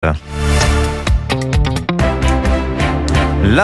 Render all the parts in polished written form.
La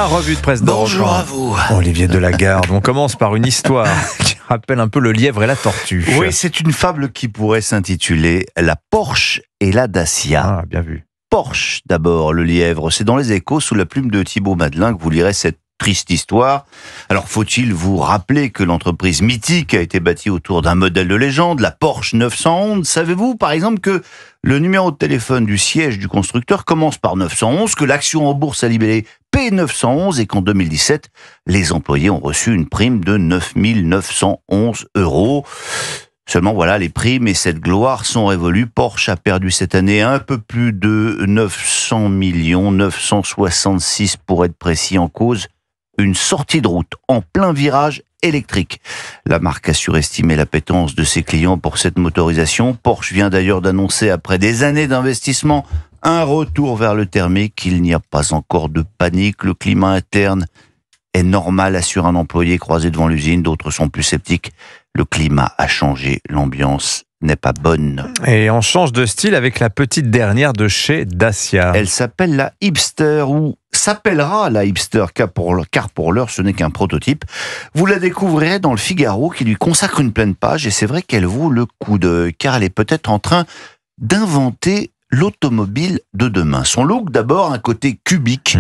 revue de presse d'Europe 1. Bonjour à vous. Olivier Delagarde. On commence par une histoire qui rappelle un peu le lièvre et la tortue. Oui, c'est une fable qui pourrait s'intituler La Porsche et la Dacia. Ah, bien vu. Porsche, d'abord, le lièvre. C'est dans les Échos, sous la plume de Thibaut Madelin, que vous lirez cette triste histoire. Alors, faut-il vous rappeler que l'entreprise mythique a été bâtie autour d'un modèle de légende, la Porsche 911. Savez-vous, par exemple, que le numéro de téléphone du siège du constructeur commence par 911, que l'action en bourse a libellé P911 et qu'en 2017, les employés ont reçu une prime de 9 911 €. Seulement voilà, les primes et cette gloire sont révolues. Porsche a perdu cette année un peu plus de 900 millions, 966 pour être précis, en cause une sortie de route en plein virage électrique. La marque a surestimé l'appétence de ses clients pour cette motorisation. Porsche vient d'ailleurs d'annoncer, après des années d'investissement, un retour vers le thermique. Il n'y a pas encore de panique. Le climat interne est normal, assure un employé croisé devant l'usine. D'autres sont plus sceptiques. Le climat a changé. L'ambiance n'est pas bonne. Et on change de style avec la petite dernière de chez Dacia. Elle s'appelle la Hipster, ou s'appellera la Hipster, car pour l'heure, ce n'est qu'un prototype. Vous la découvrirez dans le Figaro, qui lui consacre une pleine page, et c'est vrai qu'elle vaut le coup d'œil, car elle est peut-être en train d'inventer l'automobile de demain. Son look, d'abord, un côté cubique,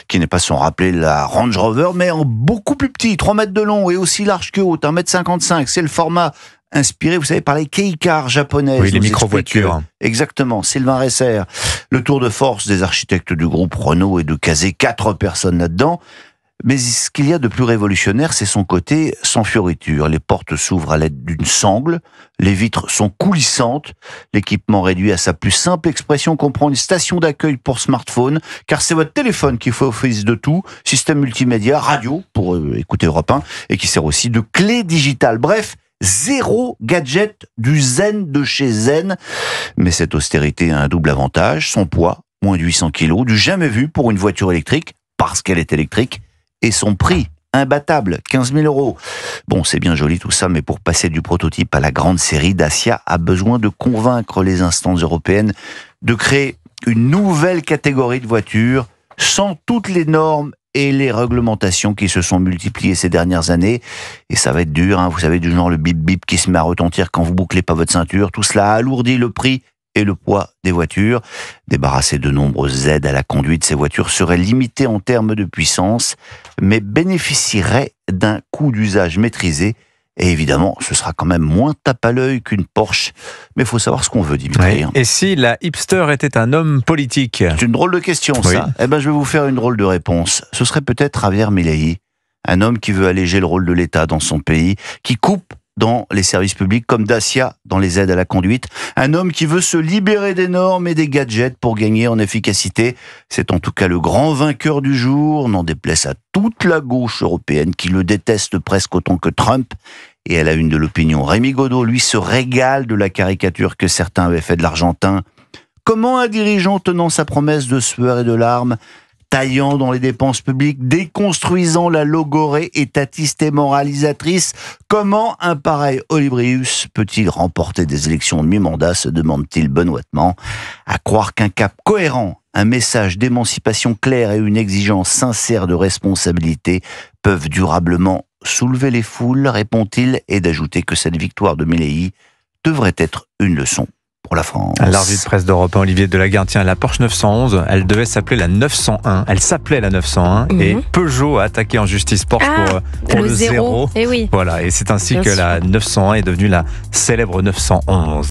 qui n'est pas sans rappeler la Range Rover, mais en beaucoup plus petit, 3 mètres de long et aussi large que haute, 1,55 m. C'est le format inspiré, vous savez, par les kei-cars japonaises. Oui, les micro-voitures. Exactement, Sylvain Resser. Le tour de force des architectes du groupe Renault est de caser 4 personnes là-dedans. Mais ce qu'il y a de plus révolutionnaire, c'est son côté sans fioriture. Les portes s'ouvrent à l'aide d'une sangle, les vitres sont coulissantes, l'équipement réduit à sa plus simple expression comprend une station d'accueil pour smartphone, car c'est votre téléphone qui fait office de tout, système multimédia, radio pour écouter Europe 1, et qui sert aussi de clé digitale. Bref, zéro gadget du zen de chez Zen. Mais cette austérité a un double avantage, son poids, moins de 800 kg, du jamais vu pour une voiture électrique, parce qu'elle est électrique, et son prix, imbattable, 15 000 €. Bon, c'est bien joli tout ça, mais pour passer du prototype à la grande série, Dacia a besoin de convaincre les instances européennes de créer une nouvelle catégorie de voitures sans toutes les normes et les réglementations qui se sont multipliées ces dernières années. Et ça va être dur, vous savez, du genre le bip-bip qui se met à retentir quand vous bouclez pas votre ceinture. Tout cela alourdit le prix et le poids des voitures. Débarrasser de nombreuses aides à la conduite, ces voitures seraient limitées en termes de puissance, mais bénéficieraient d'un coût d'usage maîtrisé. Et évidemment, ce sera quand même moins tape à l'œil qu'une Porsche. Mais il faut savoir ce qu'on veut, Dimitri. Oui. Et si la Hipster était un homme politique ? C'est une drôle de question, ça. Oui. Eh ben, je vais vous faire une drôle de réponse. Ce serait peut-être Javier Milei, un homme qui veut alléger le rôle de l'État dans son pays, qui coupe dans les services publics comme Dacia dans les aides à la conduite. Un homme qui veut se libérer des normes et des gadgets pour gagner en efficacité. C'est en tout cas le grand vainqueur du jour, n'en déplaise à toute la gauche européenne qui le déteste presque autant que Trump. Et à la une de l'opinion, Rémi Godot, lui, se régale de la caricature que certains avaient fait de l'Argentin. Comment un dirigeant tenant sa promesse de sueur et de larmes, taillant dans les dépenses publiques, déconstruisant la logorée étatiste et moralisatrice, comment un pareil Olibrius peut-il remporter des élections de mi-mandat, se demande-t-il benoîtement. À croire qu'un cap cohérent, un message d'émancipation clair et une exigence sincère de responsabilité peuvent durablement soulever les foules, répond-il, et d'ajouter que cette victoire de Milei devrait être une leçon pour la France. La revue de presse d'Europe 1, Olivier Delagarde. Tiens, la Porsche 911, elle devait s'appeler la 901. Elle s'appelait la 901 et Peugeot a attaqué en justice Porsche pour le 0. Et oui. Voilà, et c'est ainsi Bien que sûr. la 901 est devenue la célèbre 911.